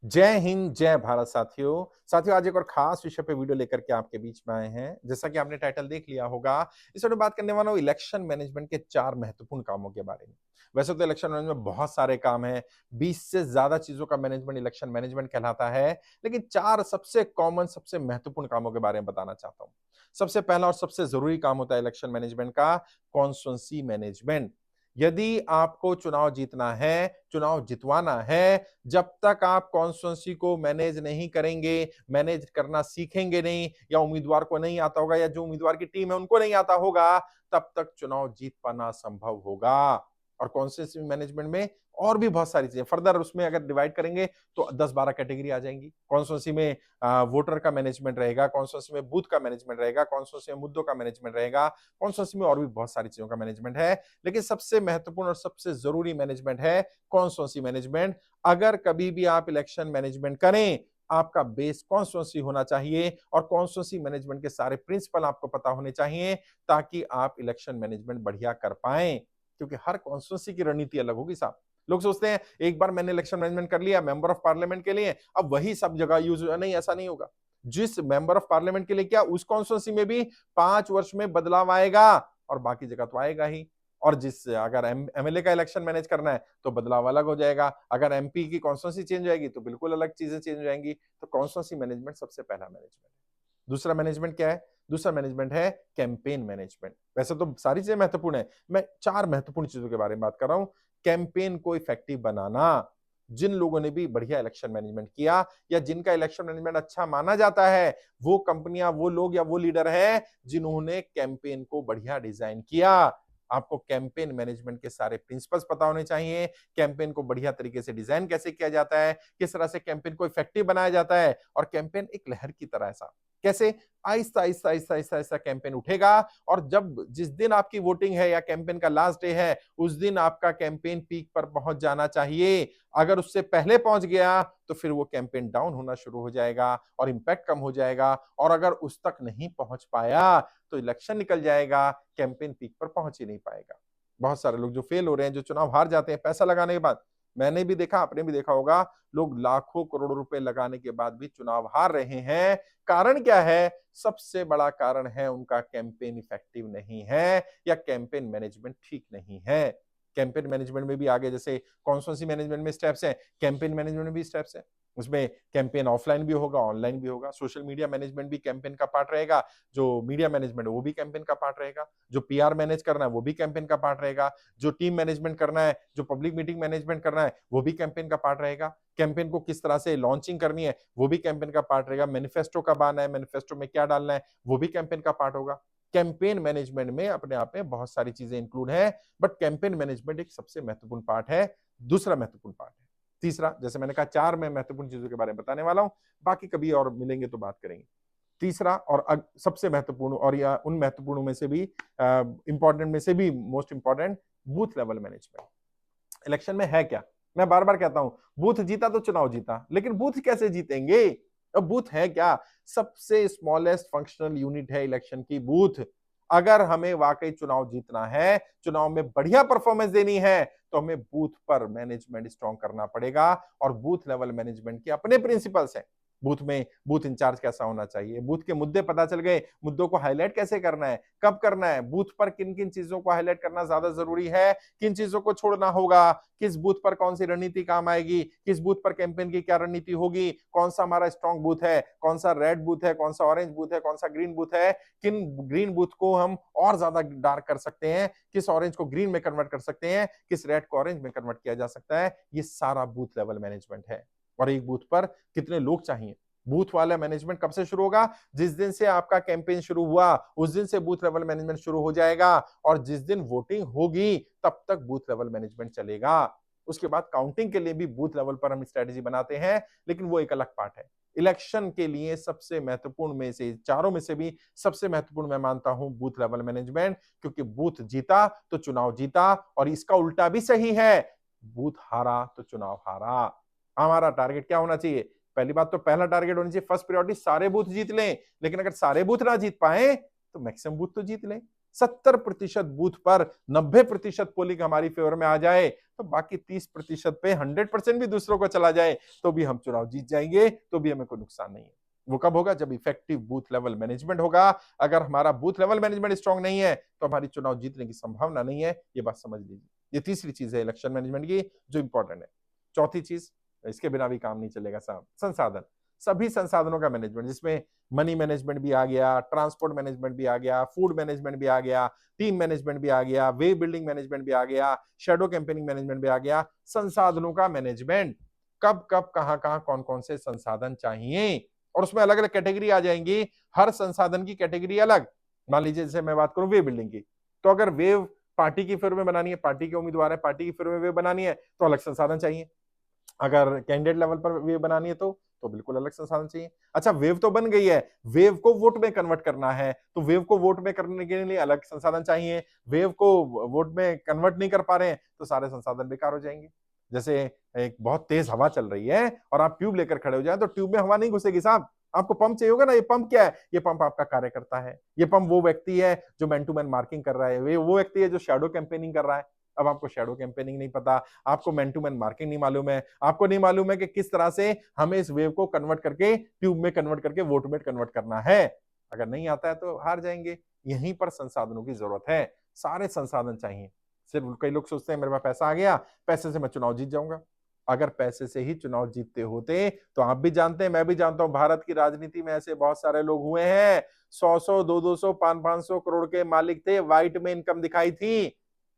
जय हिंद, जय भारत साथियों। साथियों आज एक और खास विषय पे वीडियो लेकर के आपके बीच में आए हैं। जैसा कि आपने टाइटल देख लिया होगा, इस वीडियो में बात करने वाला हूँ इलेक्शन मैनेजमेंट के 4 महत्वपूर्ण कामों के बारे में। वैसे तो इलेक्शन मैनेजमेंट में बहुत सारे काम हैं, 20 से ज़्यादा चीज़ों का मैनेजमेंट इलेक्शन मैनेजमेंट कहलाता है, लेकिन 4 सबसे कॉमन, सबसे महत्वपूर्ण कामों के बारे में बताना चाहता हूँ। सबसे पहला और सबसे ज़रूरी काम होता है इलेक्शन मैनेजमेंट का कॉन्स्टिट्यूएंसी मैनेजमेंट। यदि आपको चुनाव जीतना है, चुनाव जितवाना है, जब तक आप कॉन्स्टिट्यूएंसी को मैनेज नहीं करेंगे, मैनेज करना सीखेंगे नहीं या उम्मीदवार को नहीं आता होगा या जो उम्मीदवार की टीम है उनको नहीं आता होगा, तब तक चुनाव जीत पाना असंभव होगा। और कॉन्स्टिट्यूएंसी मैनेजमेंट में और भी बहुत सारी चीजें फर्दर उसमें अगर डिवाइड करेंगे तो 10-12 कैटेगरी आ जाएंगी। कॉन्स्टिट्यूएंसी में वोटर का मैनेजमेंट रहेगा, कॉन्स्टिट्यूएंसी में बूथ का मैनेजमेंट रहेगा, कॉन्स्टिट्यूएंसी में मुद्दों का मैनेजमेंट रहेगा, कॉन्स्टिट्यूएंसी में और भी बहुत सारी चीजों का मैनेजमेंट है। लेकिन सबसे महत्वपूर्ण और सबसे जरूरी मैनेजमेंट है कॉन्स्टिट्यूएंसी मैनेजमेंट। अगर कभी भी आप इलेक्शन मैनेजमेंट करें, आपका बेस कॉन्स्टिट्यूएंसी होना चाहिए और कॉन्स्टिट्यूएंसी मैनेजमेंट के सारे प्रिंसिपल आपको पता होने चाहिए ताकि आप इलेक्शन मैनेजमेंट बढ़िया कर पाएं। क्योंकि हर कॉन्स्टिट्यूएंसी की रणनीति अलग होगी साहब। लोग सोचते हैं एक बार मैंने इलेक्शन मैनेजमेंट कर लिया मेंबर ऑफ पार्लियामेंट के लिए, अब वही सब जगह यूज नहीं, ऐसा नहीं होगा। जिस मेंबर ऑफ पार्लियामेंट के लिए क्या उस कॉन्स्टिट्यूएंसी में भी 5 वर्ष में बदलाव आएगा और बाकी जगह तो आएगा ही। और जिस अगर एमएलए का इलेक्शन मैनेज करना है तो बदलाव अलग हो जाएगा। अगर एमपी की कॉन्स्टिट्यूंसी चेंज हो जाएगी तो बिल्कुल अलग चीजें चेंज हो जाएंगी। तो कॉन्स्टिट्यूंसी मैनेजमेंट सबसे पहला मैनेजमेंट है। दूसरा मैनेजमेंट क्या है? दूसरा मैनेजमेंट है कैंपेन मैनेजमेंट। वैसे तो सारी चीजें महत्वपूर्ण है, मैं 4 महत्वपूर्ण चीजों के बारे में बात कर रहा हूं। कैंपेन को इफेक्टिव बनाना। जिन लोगों ने भी बढ़िया इलेक्शन मैनेजमेंट किया या जिनका इलेक्शन मैनेजमेंट अच्छा माना जाता है, वो कंपनियां, वो लोग या वो लीडर हैं जिन्होंने कैंपेन को बढ़िया डिजाइन किया। आपको कैंपेन मैनेजमेंट के सारे प्रिंसिपल्स पता होने चाहिए। कैंपेन को बढ़िया तरीके से डिजाइन कैसे किया जाता है, किस तरह से कैंपेन को इफेक्टिव बनाया जाता है। और कैंपेन एक लहर की तरह ऐसा कैसे आहिस्ता आहिस्ता आहिस्ता आहिस्ता आहिस्ता कैंपेन उठेगा। और जब जिस दिन आपकी वोटिंग है या कैंपेन का लास्ट डे है, उस दिन आपका कैंपेन पीक पर पहुंच जाना चाहिए। अगर उससे पहले पहुंच गया तो फिर वो कैंपेन डाउन होना शुरू हो जाएगा और इंपैक्ट कम हो जाएगा। और अगर उस तक नहीं पहुंच पाया तो इलेक्शन निकल जाएगा, कैंपेन पीक पर पहुंच ही नहीं पाएगा। बहुत सारे लोग जो फेल हो रहे हैं, जो चुनाव हार जाते हैं पैसा लगाने के बाद, मैंने भी देखा, आपने भी देखा होगा, लोग लाखों करोड़ों रुपए लगाने के बाद भी चुनाव हार रहे हैं। कारण क्या है? सबसे बड़ा कारण है उनका कैंपेन इफेक्टिव नहीं है या कैंपेन मैनेजमेंट ठीक नहीं है। कैंपेन मैनेजमेंट में भी आगे जैसे कॉन्स्टिट्यूएंसी मैनेजमेंट में स्टेप्स हैं, कैंपेन मैनेजमेंट में भी स्टेप्स हैं। उसमें कैंपेन ऑफलाइन भी होगा, ऑनलाइन भी होगा। सोशल मीडिया मैनेजमेंट भी कैंपेन का पार्ट रहेगा। जो मीडिया मैनेजमेंट वो भी कैंपेन का पार्ट रहेगा। जो पीआर मैनेज करना है वो भी कैंपेन का पार्ट रहेगा। जो टीम मैनेजमेंट करना है, जो पब्लिक मीटिंग मैनेजमेंट करना है, वो भी कैंपेन का पार्ट रहेगा। कैंपेन को किस तरह से लॉन्चिंग करनी है वो भी कैंपेन का पार्ट रहेगा। मैनिफेस्टो कब आना है, मैनिफेस्टो में क्या डालना है, वो भी कैंपेन का पार्ट होगा। कैंपेन मैनेजमेंट में अपने आप में बहुत सारी चीजें इंक्लूड है, बट कैंपेन मैनेजमेंट एक सबसे महत्वपूर्ण पार्ट है। दूसरा महत्वपूर्ण पार्ट है। तीसरा, जैसे मैंने कहा 4 मैं महत्वपूर्ण चीजों के बारे में बताने वाला हूं, बाकी कभी और मिलेंगे तो बात करेंगे। तीसरा और सबसे महत्वपूर्ण और या उन महत्वपूर्ण में से भी इंपॉर्टेंट में से भी most important, booth level management. Election में है क्या? मैं बार बार कहता हूं, बूथ जीता तो चुनाव जीता, लेकिन बूथ कैसे जीतेंगे? अब बूथ है क्या? सबसे स्मॉलेस्ट फंक्शनल यूनिट है इलेक्शन की बूथ। अगर हमें वाकई चुनाव जीतना है, चुनाव में बढ़िया परफॉर्मेंस देनी है, तो हमें बूथ पर मैनेजमेंट स्ट्रॉन्ग करना पड़ेगा। और बूथ लेवल मैनेजमेंट के अपने प्रिंसिपल्स हैं। बूथ में बूथ इंचार्ज कैसा होना चाहिए, बूथ के मुद्दे पता चल गए, मुद्दों को हाईलाइट कैसे करना है, कब करना है, बूथ पर किन किन चीजों को हाईलाइट करना ज्यादा जरूरी है, किन चीजों को छोड़ना होगा, किस बूथ पर कौन सी रणनीति काम आएगी, किस बूथ पर कैंपेन की क्या रणनीति होगी, कौन सा हमारा स्ट्रॉन्ग बूथ है, कौन सा रेड बूथ है, कौन सा ऑरेंज बूथ है, कौन सा ग्रीन बूथ है, किन ग्रीन बूथ को हम और ज्यादा डार्क कर सकते हैं, किस ऑरेंज को ग्रीन में कन्वर्ट कर सकते हैं, किस रेड को ऑरेंज में कन्वर्ट किया जा सकता है। ये सारा बूथ लेवल मैनेजमेंट है। और एक बूथ पर कितने लोग चाहिए। बूथ वाला मैनेजमेंट कब से शुरू होगा? जिस दिन से आपका कैंपेन शुरू हुआ उस दिन से बूथ लेवल मैनेजमेंट शुरू हो जाएगा। और जिस दिन वोटिंग होगी तब तक बूथ लेवल मैनेजमेंट चलेगा। उसके बाद काउंटिंग के लिए भी बूथ लेवल पर हम स्ट्रेटेजी बनाते हैं, लेकिन वो एक अलग पार्ट है। इलेक्शन के लिए सबसे महत्वपूर्ण में से, चारों में से भी सबसे महत्वपूर्ण मैं मानता हूं बूथ लेवल मैनेजमेंट। क्योंकि बूथ जीता तो चुनाव जीता, और इसका उल्टा भी सही है, बूथ हारा तो चुनाव हारा। हमारा टारगेट क्या होना चाहिए? पहली बात तो पहला टारगेट होनी चाहिए, फर्स्ट प्रायोरिटी सारे बूथ जीत लें। लेकिन अगर सारे बूथ ना जीत पाए तो मैक्सिमम बूथ तो जीत लें। 70% बूथ पर 90% पोलिंग हमारी फेवर में आ जाए, तो बाकी 30% पे 100% भी दूसरों को चला जाए, तो भी हम चुनाव जीत जाएंगे, तो भी हमें कोई नुकसान नहीं है। वो कब होगा? जब इफेक्टिव बूथ लेवल मैनेजमेंट होगा। अगर हमारा बूथ लेवल मैनेजमेंट स्ट्रांग नहीं है, तो हमारी चुनाव जीतने की संभावना नहीं है। ये बात समझ लीजिए। ये तीसरी चीज है इलेक्शन मैनेजमेंट की, जो इंपॉर्टेंट है। चौथी चीज, इसके बिना भी काम नहीं चलेगा साहब, संसाधन। सभी संसाधनों का मैनेजमेंट, जिसमें मनी मैनेजमेंट भी आ गया, ट्रांसपोर्ट मैनेजमेंट भी आ गया, फूड मैनेजमेंट भी आ गया, टीम मैनेजमेंट भी आ गया, वे बिल्डिंग मैनेजमेंट भी आ गया, शेडो कैंपेनिंग मैनेजमेंट भी आ गया। संसाधनों का मैनेजमेंट, कब कब कहां कहां कौन कौन से संसाधन चाहिए, और उसमें अलग अलग कैटेगरी आ जाएंगी। हर संसाधन की कैटेगरी अलग। मान लीजिए जैसे मैं बात करूं वे बिल्डिंग की, तो अगर वेव पार्टी की फेवर में बनानी है, पार्टी के उम्मीदवार है, पार्टी की फेवर में वे बनानी है, तो अलग संसाधन चाहिए। अगर कैंडिडेट लेवल पर वेव बनानी है तो बिल्कुल अलग संसाधन चाहिए। अच्छा, वेव तो बन गई है, वेव को वोट में कन्वर्ट करना है, तो वेव को वोट में करने के लिए अलग संसाधन चाहिए। वेव को वोट में कन्वर्ट नहीं कर पा रहे हैं, तो सारे संसाधन बेकार हो जाएंगे। जैसे एक बहुत तेज हवा चल रही है और आप ट्यूब लेकर खड़े हो जाए, तो ट्यूब में हवा नहीं घुसेगी साहब, आपको पंप चाहिए होगा ना। ये पंप क्या है? ये पंप आपका कार्य करता है। ये पंप वो व्यक्ति है जो मैन टू मैन मार्किंग कर रहा है, वो व्यक्ति है जो शैडो कैंपेनिंग कर रहा है। अब आपको शैडो कैंपेनिंग नहीं पता, आपको मैन टू मैन मार्किंग नहीं मालूम है, आपको नहीं मालूम है कि किस तरह से हमें इस वेव को कन्वर्ट करके ट्यूब में कन्वर्ट करके वोट में कन्वर्ट करना है। अगर नहीं आता है तो हार जाएंगे। यहीं पर संसाधनों की जरूरत है, सारे संसाधन चाहिए। सिर्फ कई लोग सोचते हैं मेरे पास पैसा आ गया, पैसे से मैं चुनाव जीत जाऊंगा। अगर पैसे से ही चुनाव जीतते होते तो आप भी जानते हैं, मैं भी जानता हूं, भारत की राजनीति में ऐसे बहुत सारे लोग हुए हैं, 100-100, 200-200, 500-500 करोड़ के मालिक थे, व्हाइट में इनकम दिखाई थी,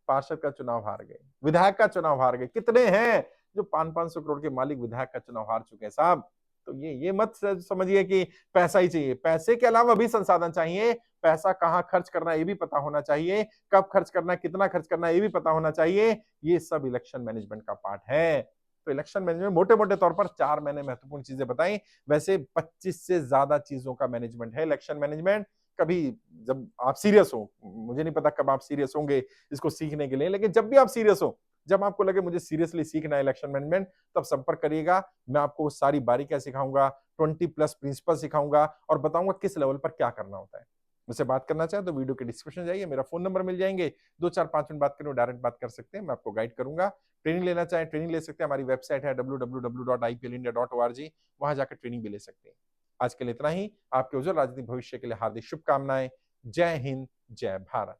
पार्षद का चुनाव हार गए, विधायक का चुनाव हार गए। कितने हैं जो 500-500 करोड़ के मालिक विधायक का चुनाव हार चुके हैं साहब। तो ये मत समझिए कि पैसा ही चाहिए, पैसे के अलावा भी संसाधन चाहिए। पैसा कहां खर्च करना है ये भी पता होना चाहिए, कब खर्च करना है, कितना खर्च करना है ये भी पता होना चाहिए। ये सब इलेक्शन मैनेजमेंट का पार्ट है। तो इलेक्शन मैनेजमेंट मोटे मोटे तौर पर 4 मैंने महत्वपूर्ण चीजें बताई। वैसे 25 से ज्यादा चीजों का मैनेजमेंट है इलेक्शन मैनेजमेंट। कभी जब आप सीरियस हो, मुझे नहीं पता कब आप सीरियस होंगे इसको सीखने के लिए, लेकिन जब भी आप सीरियस हो, जब आपको लगे मुझे सीरियसली सीखना है इलेक्शन मैनेजमेंट, तब संपर्क करिएगा। मैं आपको सारी बारीकियां सिखाऊंगा, 20+ प्रिंसिपल सिखाऊंगा और बताऊंगा किस लेवल पर क्या करना होता है। मुझसे बात करना चाहे तो वीडियो के डिस्क्रिप्शन जाइए, मेरा फोन नंबर मिल जाएंगे। 2-4-5 मिनट बात करें, डायरेक्ट बात कर सकते हैं, मैं आपको गाइड करूंगा। ट्रेनिंग लेना चाहे ट्रेनिंग ले सकते हैं, हमारी वेबसाइट है www.iplindia.org, वहां जाकर ट्रेनिंग भी ले सकते हैं। आज के लिए इतना ही। आपके उज्जवल राजनीतिक भविष्य के लिए हार्दिक शुभकामनाएं। जय हिंद, जय भारत।